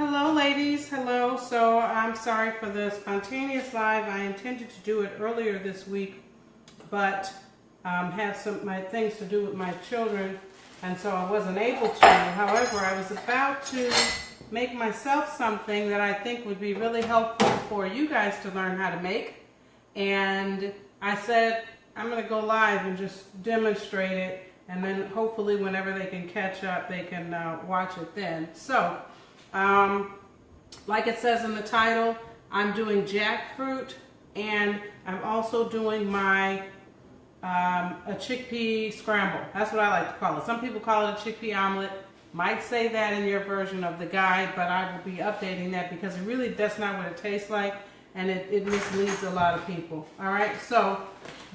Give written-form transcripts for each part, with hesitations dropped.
Hello ladies, hello. So I'm sorry for the spontaneous live. I intended to do it earlier this week, but had my things to do with my children, and so I wasn't able to. However, I was about to make myself something that I think would be really helpful for you guys to learn how to make. And I said, I'm going to go live and just demonstrate it, and then hopefully whenever they can catch up, they can watch it then. So, like it says in the title, I'm doing jackfruit, and I'm also doing my a chickpea scramble. That's what I like to call it. Some people call it a chickpea omelet. Might say that in your version of the guide, but I will be updating that because it really that's not what it tastes like, and it misleads a lot of people. All right, so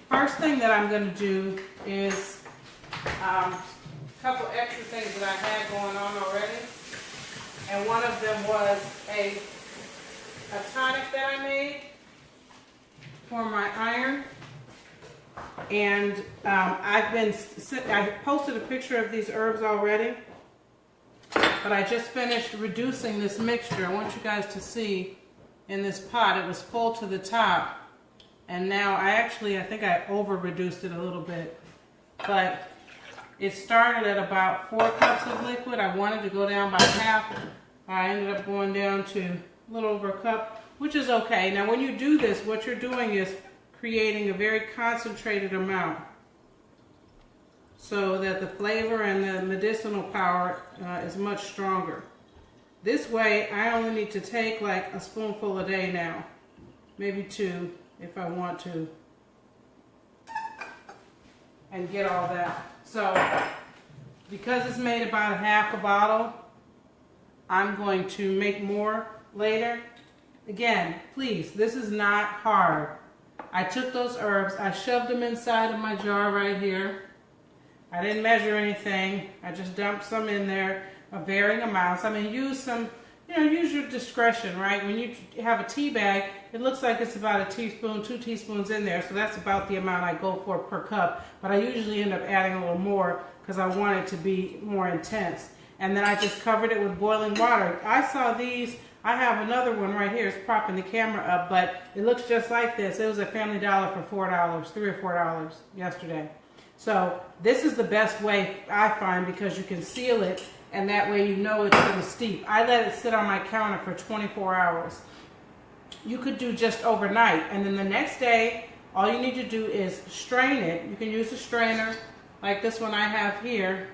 the first thing that I'm going to do is a couple extra things that I had going on already. And one of them was a tonic that I made for my iron. And I posted a picture of these herbs already, but I just finished reducing this mixture. I want you guys to see in this pot, it was full to the top. And now I think I over reduced it a little bit, but it started at about 4 cups of liquid. I wanted to go down by half. I ended up going down to a little over a cup, which is okay. Now when you do this, what you're doing is creating a very concentrated amount so that the flavor and the medicinal power is much stronger. This way, I only need to take like a spoonful a day now, maybe 2 if I want to, and get all that. So, because it's made about a half a bottle, I'm going to make more later. Again, please, this is not hard. I took those herbs, I shoved them inside of my jar right here. I didn't measure anything. I just dumped some in there of varying amounts. I mean, use your discretion, right? When you have a tea bag, it looks like it's about a teaspoon, 2 teaspoons in there, so that's about the amount I go for per cup. But I usually end up adding a little more because I want it to be more intense. And then I just covered it with boiling water. I saw these. I have another one right here. It's propping the camera up, but it looks just like this. It was at Family Dollar for $4, $3 or $4 yesterday. So this is the best way I find because you can seal it, and that way you know it's going to steep. I let it sit on my counter for 24 hours. You could do just overnight, and then the next day, all you need to do is strain it. You can use a strainer like this one I have here.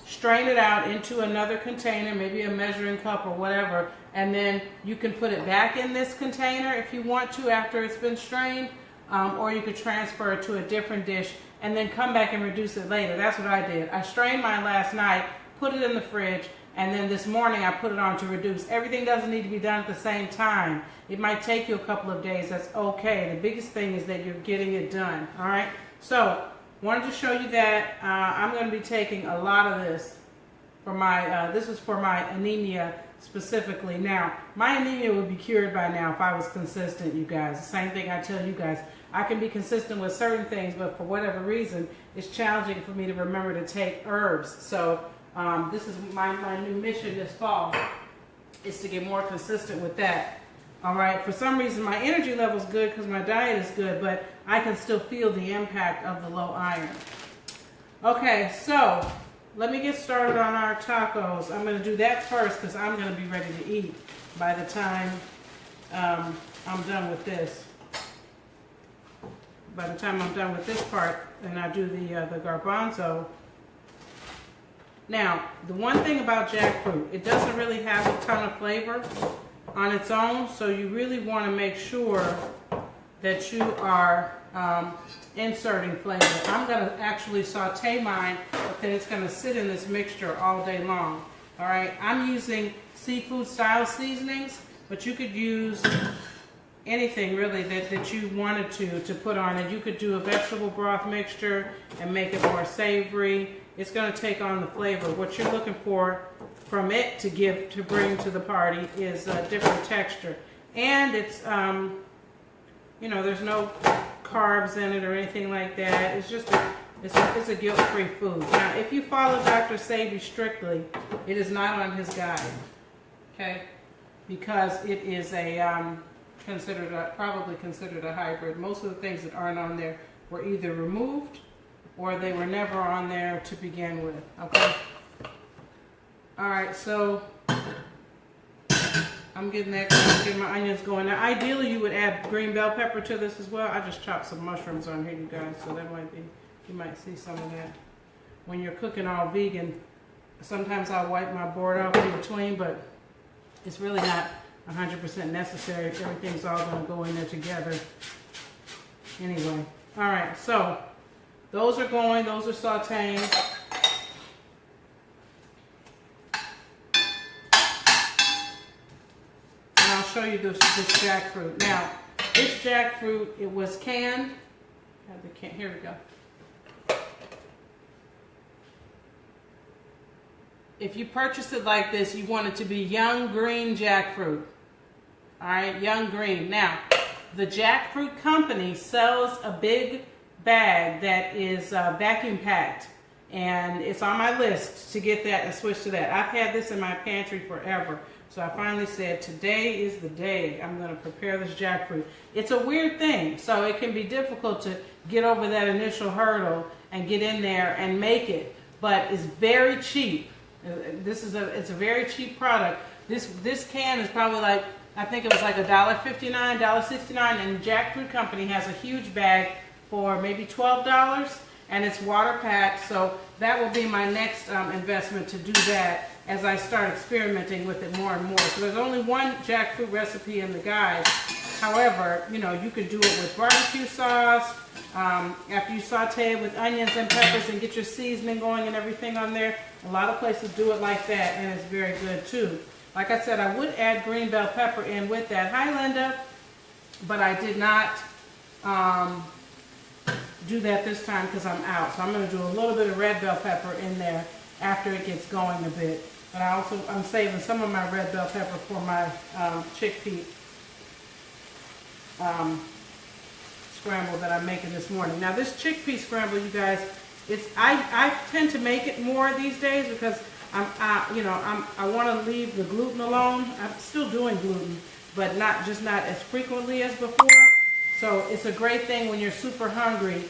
Strain it out into another container, maybe a measuring cup or whatever, and then you can put it back in this container if you want to after it's been strained, or you could transfer it to a different dish and then come back and reduce it later. That's what I did. I strained mine last night, put it in the fridge, and then this morning I put it on to reduce. Everything doesn't need to be done at the same time. It might take you a couple of days. That's okay. The biggest thing is that you're getting it done. All right? So, wanted to show you that. I'm going to be taking a lot of this for my, this is for my anemia specifically. Now, my anemia would be cured by now if I was consistent, you guys. The same thing I tell you guys. I can be consistent with certain things, but for whatever reason, it's challenging for me to remember to take herbs. So this is my new mission this fall, is to get more consistent with that. All right, for some reason my energy level is good because my diet is good, but I can still feel the impact of the low iron. Okay, so let me get started on our tacos. I'm going to do that first because I'm going to be ready to eat by the time I'm done with this. By the time I'm done with this part and I do the garbanzo. Now, the one thing about jackfruit, it doesn't really have a ton of flavor on its own, so you really want to make sure that you are inserting flavor. I'm going to actually saute mine, but then it's going to sit in this mixture all day long. All right, I'm using seafood style seasonings, but you could use anything really that you wanted to put on it. You could do a vegetable broth mixture and make it more savory. It's going to take on the flavor. What you're looking for from it to bring to the party is a different texture. And it's, there's no carbs in it or anything like that. It's just It's a guilt-free food. Now, if you follow Dr. Sebi strictly, it is not on his guide, okay? Because it is a probably considered a hybrid. Most of the things that aren't on there were either removed or they were never on there to begin with, okay? All right, so I'm getting my onions going. Now, ideally, you would add green bell pepper to this as well. I just chopped some mushrooms on here, you guys, so that might be, you might see some of that. When you're cooking all vegan, sometimes I'll wipe my board off in between, but it's really not 100% necessary if everything's all going to go in there together. Anyway, all right, so those are going, those are sauteing. And I'll show you this jackfruit. Now, this jackfruit, it was canned. Here we go. If you purchase it like this, you want it to be young green jackfruit. All right, young green. Now, the Jackfruit company sells a big bag that is vacuum packed, and it's on my list to get that and switch to that. I've had this in my pantry forever, so I finally said today is the day I'm going to prepare this jackfruit. It's a weird thing, so it can be difficult to get over that initial hurdle and get in there and make it, but it's very cheap. It's a very cheap product. This can is probably like, I think it was like $1.59, $1.69, and the Jackfruit company has a huge bag for maybe $12, and it's water packed, so that will be my next investment to do that as I start experimenting with it more and more. So there's only one jackfruit recipe in the guide. However, you know, you can do it with barbecue sauce, after you saute it with onions and peppers and get your seasoning going and everything on there. A lot of places do it like that, and it's very good too. Like I said, I would add green bell pepper in with that. Hi, Linda. But I did not do that this time because I'm out. So I'm going to do a little bit of red bell pepper in there after it gets going a bit. But I'm saving some of my red bell pepper for my chickpea scramble that I'm making this morning. Now this chickpea scramble, you guys, I tend to make it more these days because I want to leave the gluten alone. I'm still doing gluten, but not as frequently as before. So it's a great thing when you're super hungry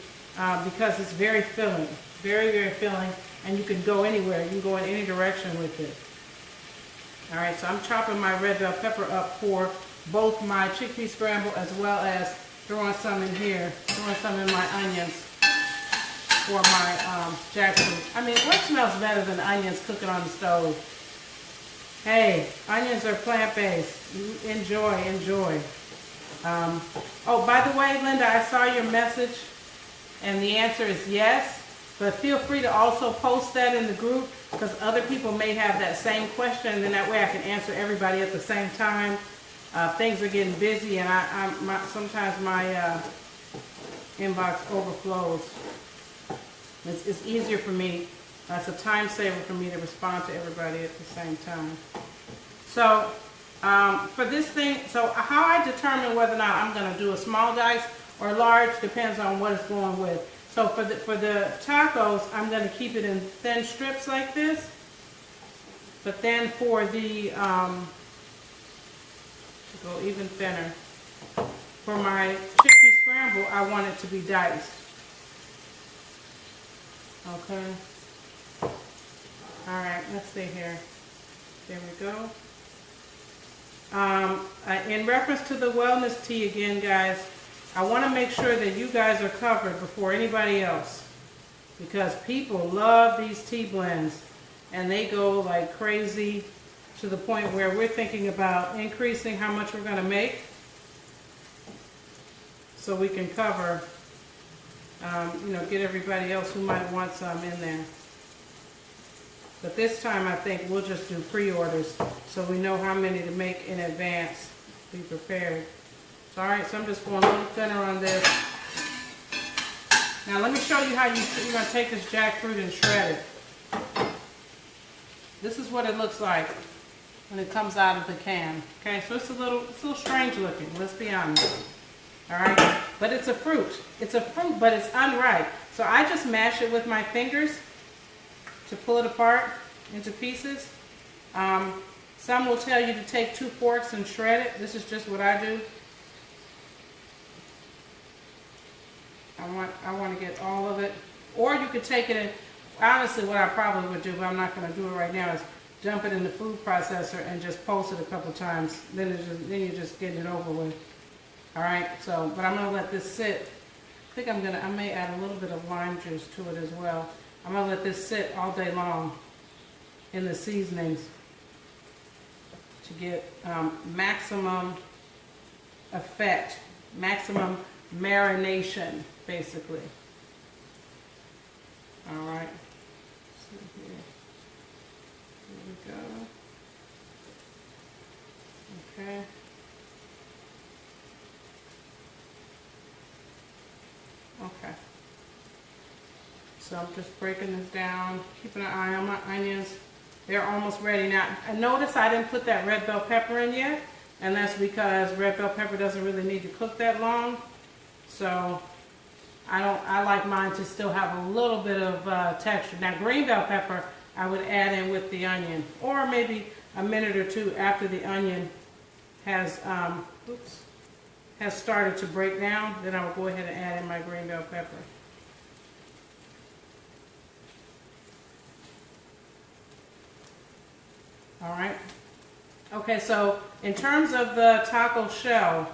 because it's very filling, very, very filling, and you can go anywhere. You can go in any direction with it. All right, so I'm chopping my red bell pepper up for both my chickpea scramble as well as throwing some in here, throwing some in my onions for my jackfruit. I mean, what smells better than onions cooking on the stove? Hey, onions are plant-based. Enjoy, enjoy. Oh, by the way, Linda, I saw your message, and the answer is yes. But feel free to also post that in the group because other people may have that same question, and then that way I can answer everybody at the same time. Things are getting busy, and sometimes my inbox overflows. It's easier for me. It's a time saver for me to respond to everybody at the same time. So for this thing, so how I determine whether or not I'm going to do a small dice or large depends on what it's going with. So for the tacos, I'm going to keep it in thin strips like this. But then for the to go even thinner. For my chickpea scramble, I want it to be diced. Okay. All right, let's see here. There we go. In reference to the wellness tea again, guys, I want to make sure that you guys are covered before anybody else because people love these tea blends and they go like crazy to the point where we're thinking about increasing how much we're going to make so we can cover, get everybody else who might want some in there. But this time I think we'll just do pre-orders so we know how many to make in advance. Be prepared. So, all right, so I'm just going a little thinner on this. Now let me show you how you're going to take this jackfruit and shred it. This is what it looks like when it comes out of the can. Okay, so it's a little strange looking, let's be honest. All right, but it's a fruit. It's a fruit, but it's unripe. So I just mash it with my fingers to pull it apart into pieces. Some will tell you to take 2 forks and shred it. This is just what I do. I want to get all of it. Or you could take it in, honestly what I probably would do, but I'm not going to do it right now, is dump it in the food processor and just pulse it a couple times. Then you're just getting it over with. Alright, so, but I'm going to let this sit. I think I may add a little bit of lime juice to it as well. I'm going to let this sit all day long in the seasonings to get maximum effect, maximum marination, basically. All right. So here we go. Okay. Okay. So I'm just breaking this down, keeping an eye on my onions. They're almost ready now. I notice I didn't put that red bell pepper in yet, and that's because red bell pepper doesn't really need to cook that long. So I like mine to still have a little bit of texture. Now green bell pepper I would add in with the onion, or maybe a minute or two after the onion has started to break down, then I will go ahead and add in my green bell pepper. All right. Okay, so in terms of the taco shell,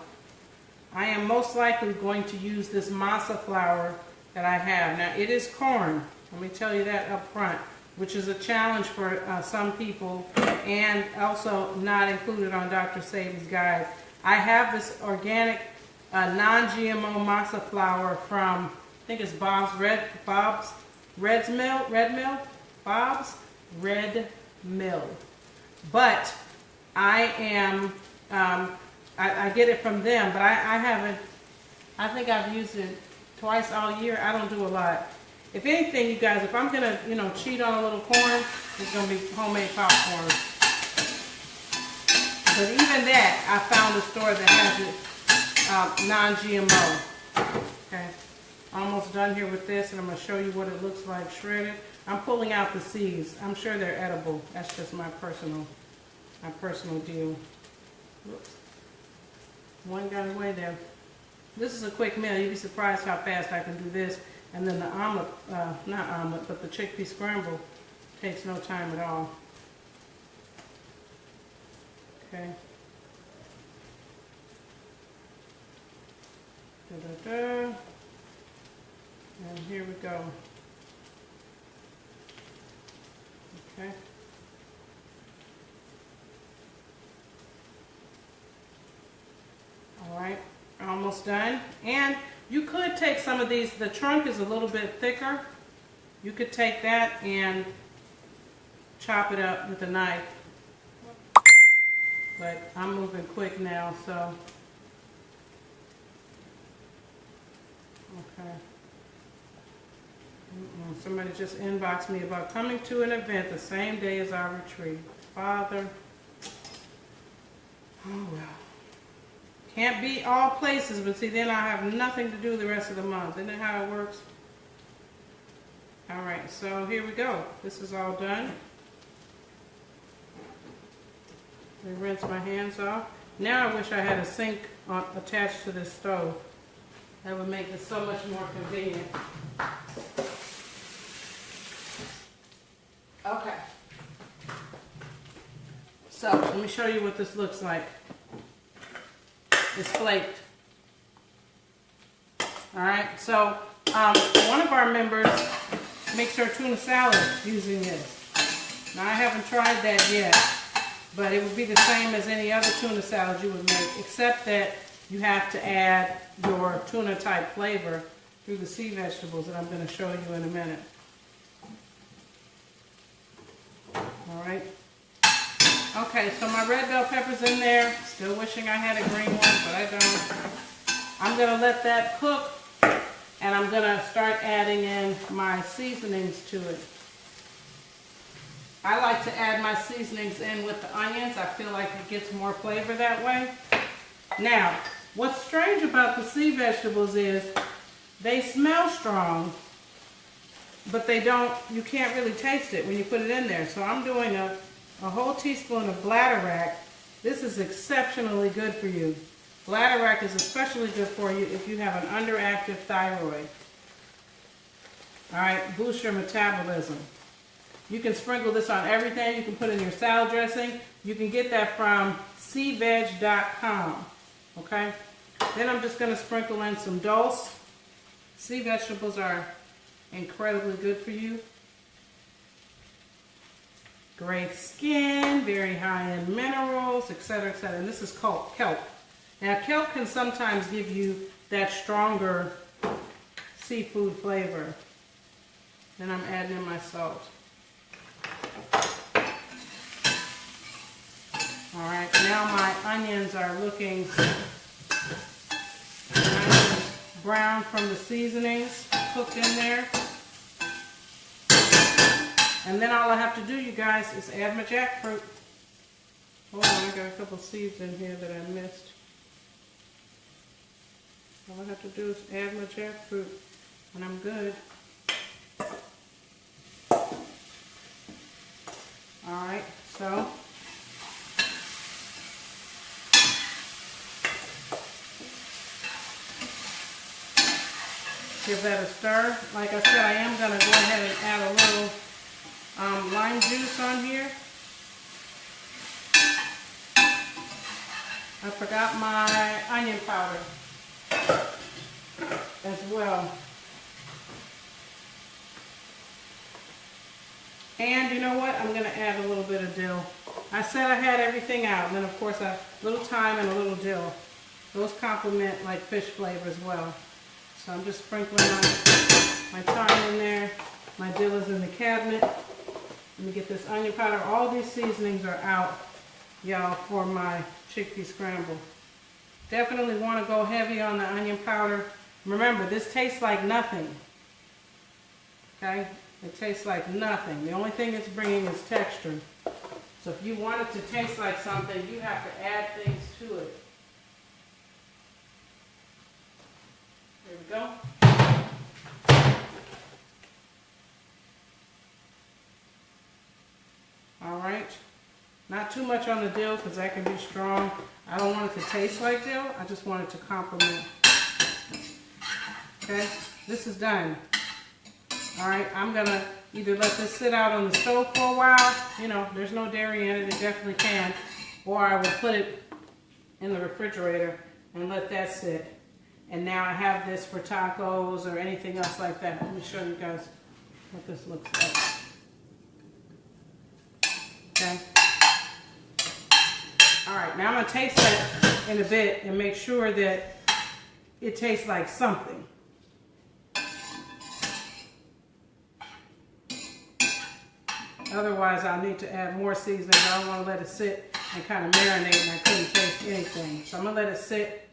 I am most likely going to use this masa flour that I have. Now it is corn, let me tell you that up front, which is a challenge for some people and also not included on Dr. Sabi's guide. I have this organic non-GMO masa flour from, I think it's Bob's Red Mill. But I am, I get it from them, but I haven't, I think I've used it twice all year. I don't do a lot. If anything, you guys, if I'm going to, cheat on a little corn, it's going to be homemade popcorn. But even that, I found a store that has it non-GMO. Okay, almost done here with this, and I'm going to show you what it looks like shredded. I'm pulling out the seeds. I'm sure they're edible. That's just my personal deal. Whoops. One got away there. This is a quick meal. You'd be surprised how fast I can do this. And then the omelet, not omelet, but the chickpea scramble takes no time at all. Okay. Da-da-da. And here we go. Okay. All right, almost done. And you could take some of these, the trunk is a little bit thicker. You could take that and chop it up with a knife. But I'm moving quick now, so. Okay. Somebody just inboxed me about coming to an event the same day as our retreat. Father. Oh well. Can't be all places, but see, then I have nothing to do the rest of the month. Isn't that how it works? All right, so here we go. This is all done. Let me rinse my hands off. Now I wish I had a sink attached to this stove. That would make it so much more convenient. Okay. So, let me show you what this looks like. It's flaked. Alright, so one of our members makes her tuna salad using this. Now I haven't tried that yet, but it would be the same as any other tuna salad you would make, except that you have to add your tuna type flavor through the sea vegetables that I'm going to show you in a minute. Alright. Okay, so my red bell pepper's in there. Still wishing I had a green one, but I don't. I'm going to let that cook, and I'm going to start adding in my seasonings to it. I like to add my seasonings in with the onions. I feel like it gets more flavor that way. Now, what's strange about the sea vegetables is they smell strong, but they don't, you can't really taste it when you put it in there. So I'm doing a whole teaspoon of bladderwrack. This is exceptionally good for you. Bladderwrack is especially good for you if you have an underactive thyroid. All right, boost your metabolism. You can sprinkle this on everything. You can put in your salad dressing. You can get that from cveg.com. Okay? Then I'm just going to sprinkle in some dulse. Sea vegetables are incredibly good for you. Great skin, very high in minerals, etc., etc. And this is called kelp. Now, kelp can sometimes give you that stronger seafood flavor. Then I'm adding in my salt. All right, now my onions are looking nice and brown from the seasonings cooked in there. And then all I have to do, you guys, is add my jackfruit. Hold on, I got a couple seeds in here that I missed. All I have to do is add my jackfruit, and I'm good. All right, so give that a stir. Like I said, I am going to go ahead and add a little lime juice on here. I forgot my onion powder as well. And you know what? I'm going to add a little bit of dill. I said I had everything out, and then of course a little thyme and a little dill. Those complement like fish flavor as well. So I'm just sprinkling my thyme in there. My dill is in the cabinet. Let me get this onion powder. All these seasonings are out, y'all, for my chickpea scramble. Definitely want to go heavy on the onion powder. Remember, this tastes like nothing. Okay? It tastes like nothing. The only thing it's bringing is texture. So if you want it to taste like something, you have to add things to it. There we go. All right. Not too much on the dill because that can be strong. I don't want it to taste like dill. I just want it to complement. Okay, this is done. All right, I'm gonna either let this sit out on the stove for a while. You know, there's no dairy in it, it definitely can. Or I will put it in the refrigerator and let that sit. And now I have this for tacos or anything else like that. Let me show you guys what this looks like. Okay. All right, now I'm gonna taste that in a bit and make sure that it tastes like something. Otherwise, I'll need to add more seasoning. I don't want to let it sit and kind of marinate and I couldn't taste anything. So I'm going to let it sit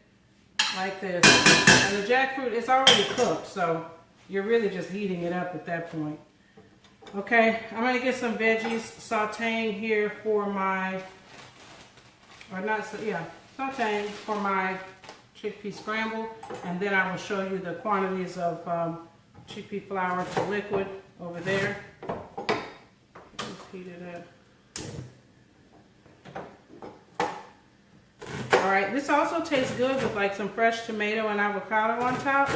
like this. And the jackfruit, it's already cooked, so you're really just heating it up at that point. Okay, I'm going to get some veggies sauteing here for my, sauteing for my chickpea scramble. And then I will show you the quantities of chickpea flour to liquid over there. Heat it up. All right, this also tastes good with like some fresh tomato and avocado on top.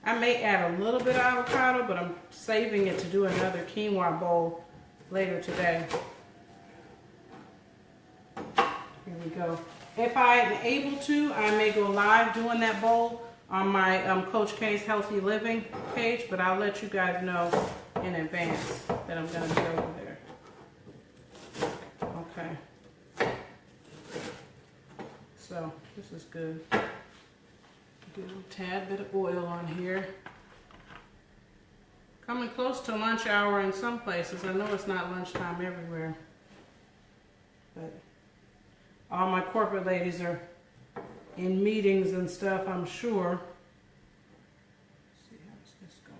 I may add a little bit of avocado, but I'm saving it to do another quinoa bowl later today. Here we go. If I am able to, I may go live doing that bowl on my Coach K's Healthy Living page, but I'll let you guys know in advance that I'm going to be over there. Okay, so this is good. Get a tad bit of oil on here. Coming close to lunch hour in some places. I know it's not lunchtime everywhere, but all my corporate ladies are in meetings and stuff, I'm sure. Let's see, how's this going?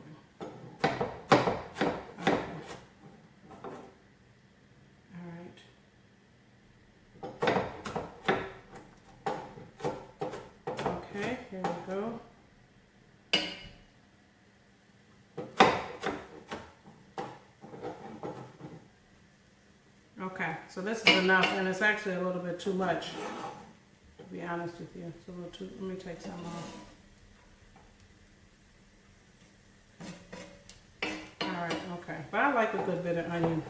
Okay. Okay, here we go. so this is enough, and it's actually a little bit too much, to be honest with you. It's a little too, let me take some off. Alright, okay. But I like a good bit of onion.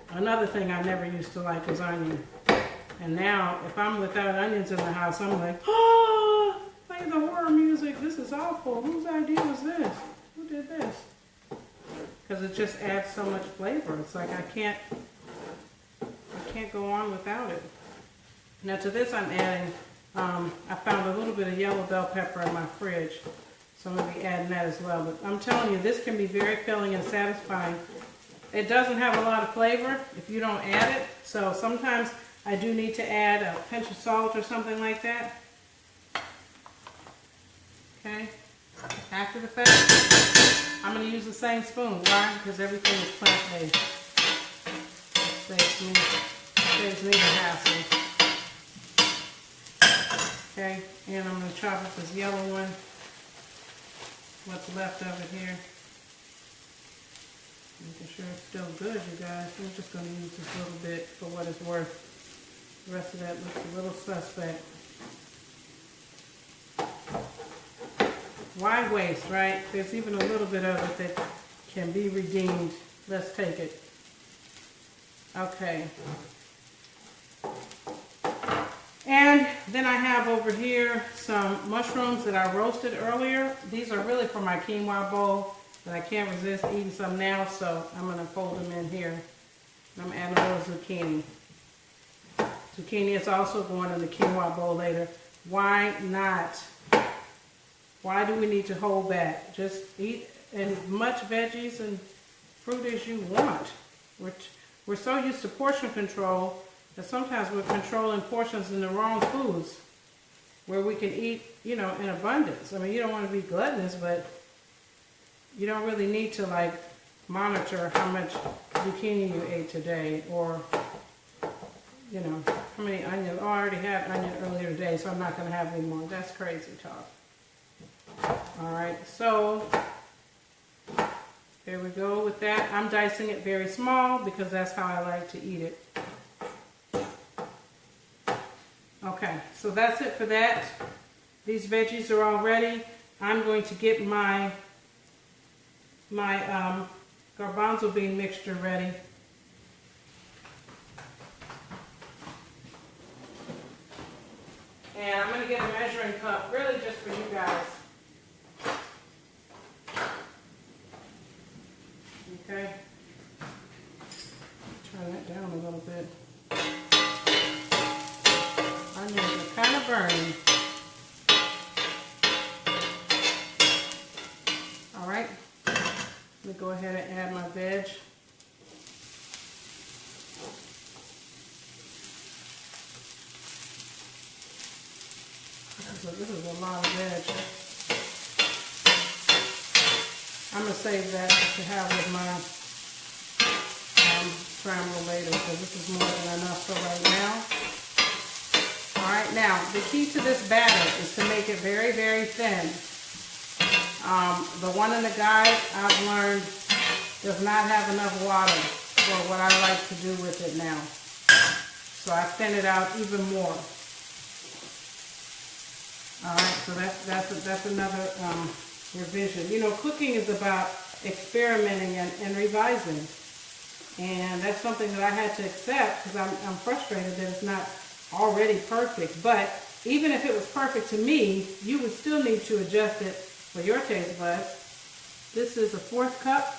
Another thing I never used to like was onion. And now, if I'm without onions in the house, I'm like, oh, play the horror music. This is awful. Whose idea was this? Who did this? Because it just adds so much flavor. It's like I can't go on without it. Now to this I'm adding, I found a little bit of yellow bell pepper in my fridge. So I'm going to be adding that as well. But I'm telling you, this can be very filling and satisfying. It doesn't have a lot of flavor if you don't add it. So sometimes I do need to add a pinch of salt or something like that. Okay. After the fact, I'm going to use the same spoon. Why? Because everything is plant-based. Saves me the hassle. Okay. And I'm going to chop up this yellow one. What's left of it here. Making sure it's still good, you guys. I'm just going to use this little bit for what it's worth. The rest of that looks a little suspect. Why waste, right? There's even a little bit of it that can be redeemed. Let's take it. Okay. And then I have over here some mushrooms that I roasted earlier. These are really for my quinoa bowl, but I can't resist eating some now, so I'm going to fold them in here. I'm adding a little zucchini. Zucchini is also going in the quinoa bowl later. Why not? Why do we need to hold back? Just eat as much veggies and fruit as you want. We're so used to portion control that sometimes we're controlling portions in the wrong foods where we can eat, you know, in abundance. I mean, you don't want to be gluttonous, but you don't really need to like monitor how much zucchini you ate today or, you know, how many onions. Oh, I already had onion earlier today, so I'm not going to have any more. That's crazy talk. All right, so there we go with that. I'm dicing it very small because that's how I like to eat it. Okay, so that's it for that. These veggies are all ready. I'm going to get my garbanzo bean mixture ready. And I'm going to get a measuring cup, really just for you guys. Okay. Turn that down a little bit. Onions are kind of burning. All right. Let me go ahead and add my veg. This is a lot of veg. I'm going to save that to have with my scramble later, because this is more than enough for right now. Alright, now the key to this batter is to make it very, very thin. The one in the guide I've learned does not have enough water for what I like to do with it now. So I thin it out even more. Alright, so that's another revision. You know, cooking is about experimenting and revising. And that's something that I had to accept because I'm frustrated that it's not already perfect. But even if it was perfect to me, you would still need to adjust it for your taste buds. This is a 1/4 cup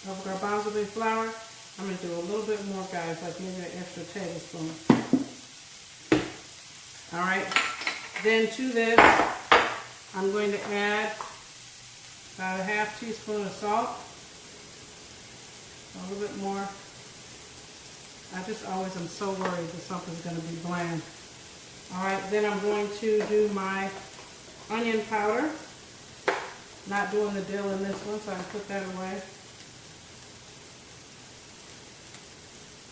of garbanzo bean flour. I'm going to do a little bit more, guys, like maybe an extra tablespoon. Alright, then to this, I'm going to add about a 1/2 teaspoon of salt. A little bit more. I just always am so worried that something's going to be bland. Alright, then I'm going to do my onion powder. Not doing the dill in this one, so I can put that away.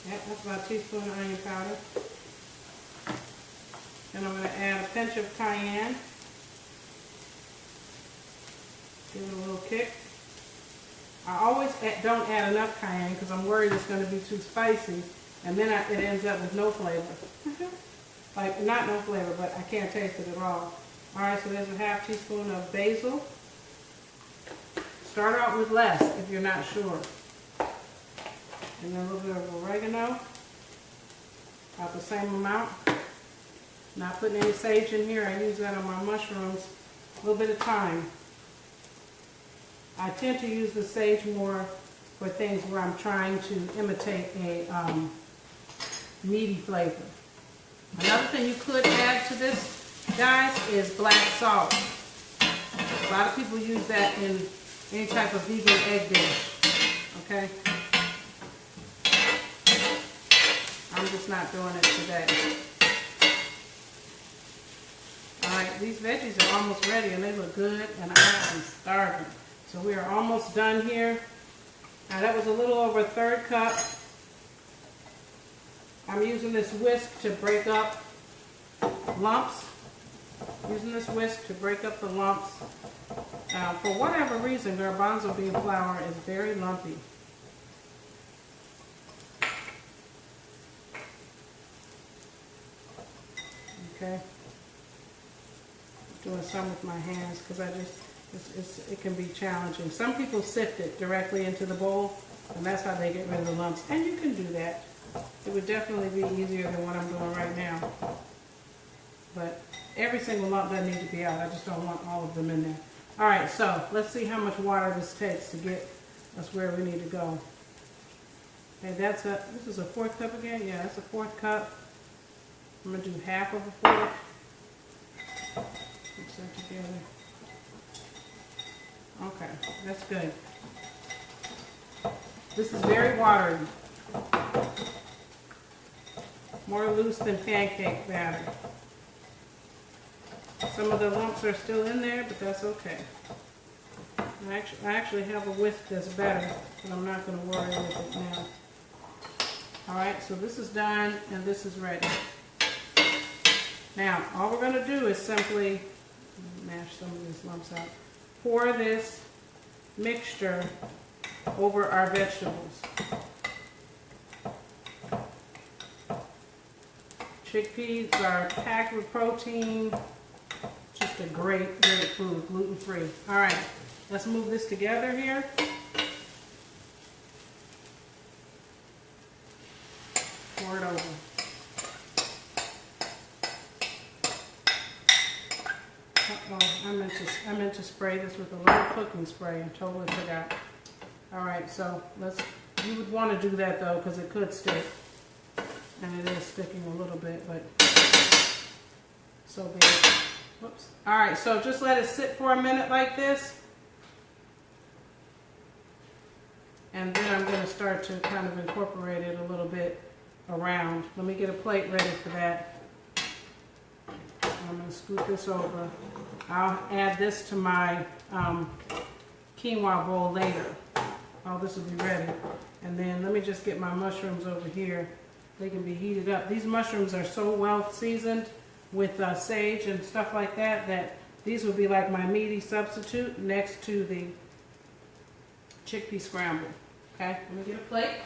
Yep, that's about a teaspoon of onion powder. Then I'm going to add a pinch of cayenne. Give it a little kick. I always don't add enough cayenne because I'm worried it's going to be too spicy. And then it ends up with no flavor. Like, not no flavor, but I can't taste it at all. All right, so there's a half teaspoon of basil. Start out with less if you're not sure. And then a little bit of oregano. About the same amount. Not putting any sage in here. I use that on my mushrooms. A little bit of thyme. I tend to use the sage more for things where I'm trying to imitate a meaty flavor. Another thing you could add to this, guys, is black salt. A lot of people use that in any type of vegan egg dish. Okay? I'm just not doing it today. Alright, these veggies are almost ready and they look good and I am starving. So we are almost done here. Now that was a little over a third cup. I'm using this whisk to break up lumps. Using this whisk to break up the lumps. For whatever reason, garbanzo bean flour is very lumpy. Okay. Doing some with my hands because it can be challenging. Some people sift it directly into the bowl, and that's how they get rid of the lumps. And you can do that. It would definitely be easier than what I'm doing right now. But every single lump doesn't need to be out. I just don't want all of them in there. All right, so let's see how much water this takes to get us where we need to go. Okay, this is a fourth cup again? Yeah, that's a fourth cup. I'm going to do half of a fourth. Mix that together. Okay, that's good. This is very watery. More loose than pancake batter. Some of the lumps are still in there, but that's okay. I actually have a whisk that's better, but I'm not going to worry with it now. Alright, so this is done and this is ready. Now, all we're going to do is simply mash some of these lumps out. Pour this mixture over our vegetables. Chickpeas are packed with protein. Just a great food, gluten-free. All right, let's move this together here. Pour it over. Uh-oh, I meant to spray this with a little cooking spray and totally forgot. All right, so you would want to do that though because it could stick. And it is sticking a little bit, but so be it. Whoops. All right, so just let it sit for a minute like this. And then I'm going to start to kind of incorporate it a little bit around. Let me get a plate ready for that. I'm going to scoot this over. I'll add this to my quinoa bowl later. All this will be ready. And then let me just get my mushrooms over here. They can be heated up. These mushrooms are so well seasoned with sage and stuff like that that these will be like my meaty substitute next to the chickpea scramble. Okay, let me get a plate.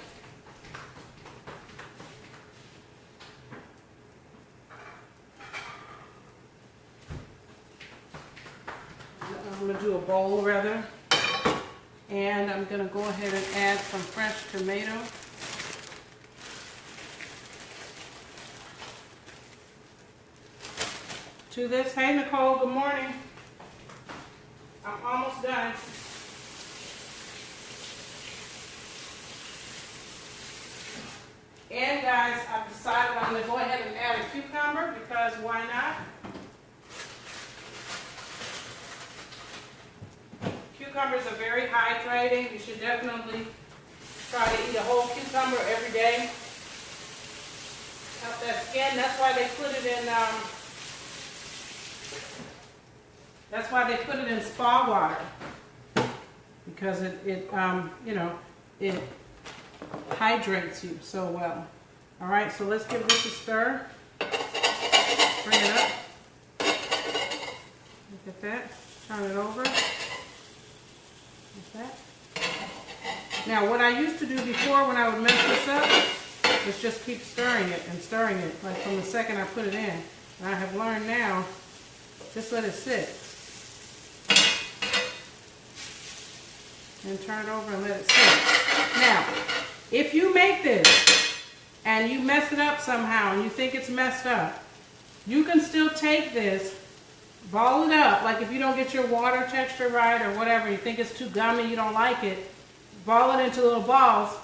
I'm going to do a bowl rather. And I'm going to go ahead and add some fresh tomato. To this. Hey Nicole, good morning. I'm almost done. And guys, I've decided I'm going to go ahead and add a cucumber because why not? Cucumbers are very hydrating. You should definitely try to eat a whole cucumber every day. Help that skin. That's why they put it in spa water, because it hydrates you so well. All right, so let's give this a stir. Bring it up. Look at that. Turn it over. Like that. Now, what I used to do before when I would mess this up is just keep stirring it and stirring it, like from the second I put it in. And I have learned now, just let it sit. And turn it over and let it sit. Now, if you make this and you mess it up somehow and you think it's messed up, you can still take this, ball it up, like if you don't get your water texture right or whatever, you think it's too gummy, you don't like it, ball it into little balls,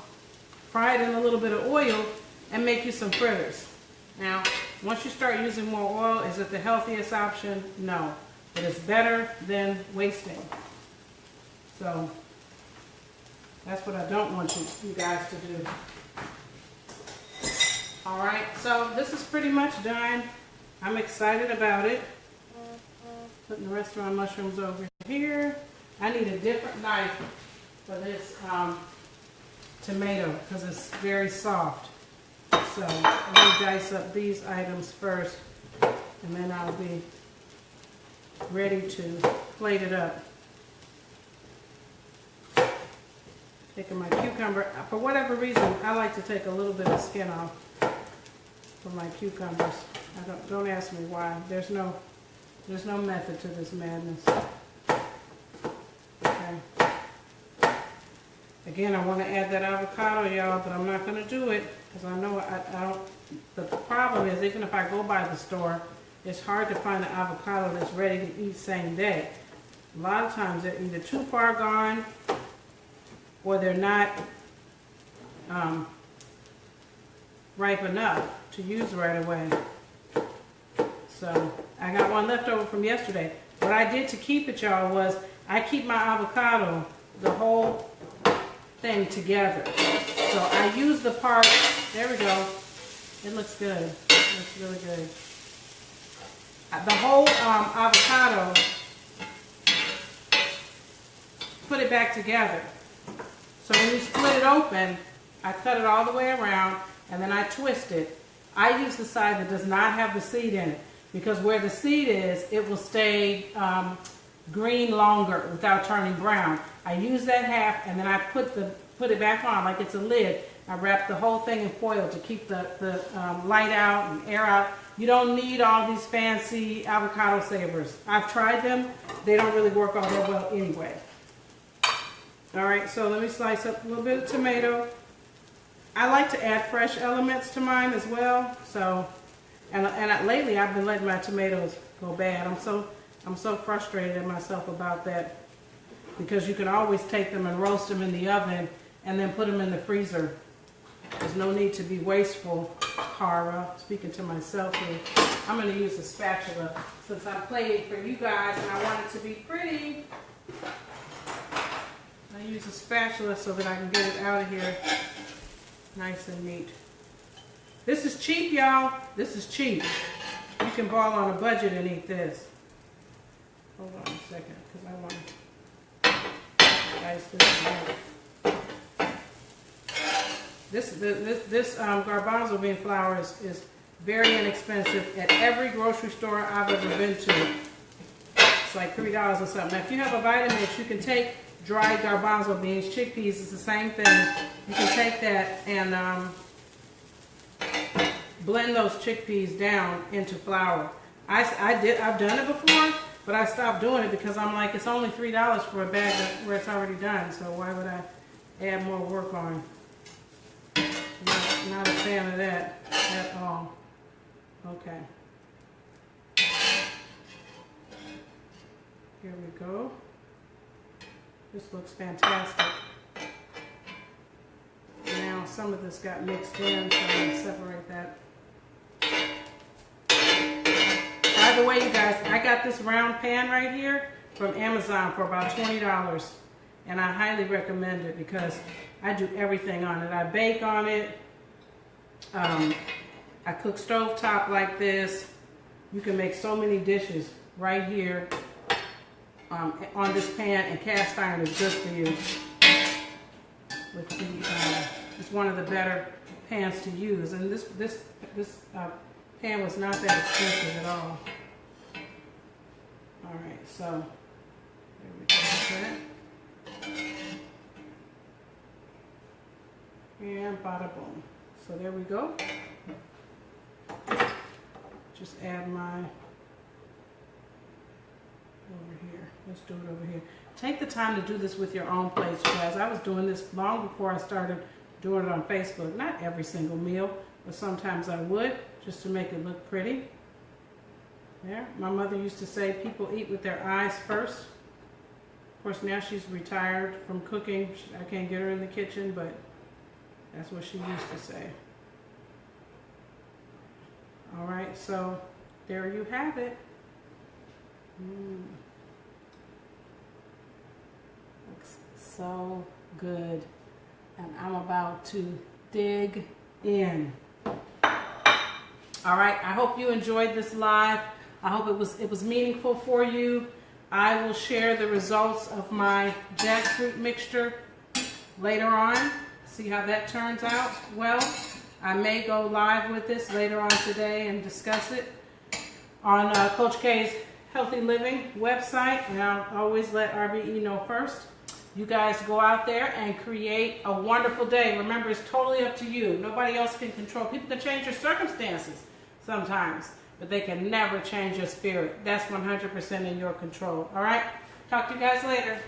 fry it in a little bit of oil, and make you some fritters. Now, once you start using more oil, is it the healthiest option? No, but it's better than wasting. So, that's what I don't want you guys to do. All right, so this is pretty much done. I'm excited about it. Putting the rest of my mushrooms over here. I need a different knife for this tomato because it's very soft. So I'm going to dice up these items first, and then I'll be ready to plate it up. Taking my cucumber. For whatever reason, I like to take a little bit of skin off for my cucumbers. Don't ask me why. There's no method to this madness. Okay. Again, I want to add that avocado, y'all, but I'm not going to do it because I know I don't. The problem is, even if I go by the store, it's hard to find an avocado that's ready to eat same day. A lot of times they're either too far gone or they're not ripe enough to use right away. So I got one left over from yesterday. What I did to keep it, y'all, was I keep my avocado, the whole thing together. So I use the part, there we go. It looks good. It looks really good. The whole avocado, put it back together. So when you split it open, I cut it all the way around and then I twist it. I use the side that does not have the seed in it because where the seed is, it will stay green longer without turning brown. I use that half and then I put it back on like it's a lid. I wrap the whole thing in foil to keep the light out and air out. You don't need all these fancy avocado savers. I've tried them. They don't really work all that well anyway. All right, so let me slice up a little bit of tomato. I like to add fresh elements to mine as well. So, and lately I've been letting my tomatoes go bad. I'm so frustrated at myself about that because you can always take them and roast them in the oven and then put them in the freezer. There's no need to be wasteful, Cara. Speaking to myself here. I'm going to use a spatula since I'm plating for you guys and I want it to be pretty. I use a spatula so that I can get it out of here nice and neat. This is cheap, y'all. This is cheap. You can ball on a budget and eat this. Hold on a second, because I want to dice this again. This garbanzo bean flour is very inexpensive at every grocery store I've ever been to. It's like $3 or something. Now, if you have a Vitamix, you can take dried garbanzo beans, chickpeas is the same thing. You can take that and blend those chickpeas down into flour. I've done it before, but I stopped doing it because I'm like, it's only $3 for a bag where it's already done. So why would I add more work on? Not a fan of that at all. Okay. Here we go. This looks fantastic. Now some of this got mixed in, so I'm going to separate that. By the way, you guys, I got this round pan right here from Amazon for about $20. And I highly recommend it because I do everything on it. I bake on it. I cook stovetop like this. You can make so many dishes right here. On this pan, and cast iron is good for you. It's one of the better pans to use, and this pan was not that expensive at all. All right, so there we go with that, and bada boom. So there we go. Just add my over here. Let's do it over here. Take the time to do this with your own plates, you guys. I was doing this long before I started doing it on Facebook. Not every single meal, but sometimes I would, just to make it look pretty. There. My mother used to say people eat with their eyes first. Of course, now she's retired from cooking. I can't get her in the kitchen, but that's what she used to say. All right, so there you have it. Looks so good. And I'm about to dig in. All right, I hope you enjoyed this live. I hope it was meaningful for you. I will share the results of my jackfruit mixture later on. See how that turns out. Well, I may go live with this later on today and discuss it on Coach K's Healthy Living website. And I'll always let RBE know first. You guys go out there and create a wonderful day. Remember, it's totally up to you. Nobody else can control. People can change your circumstances sometimes, but they can never change your spirit. That's 100% in your control. All right? Talk to you guys later.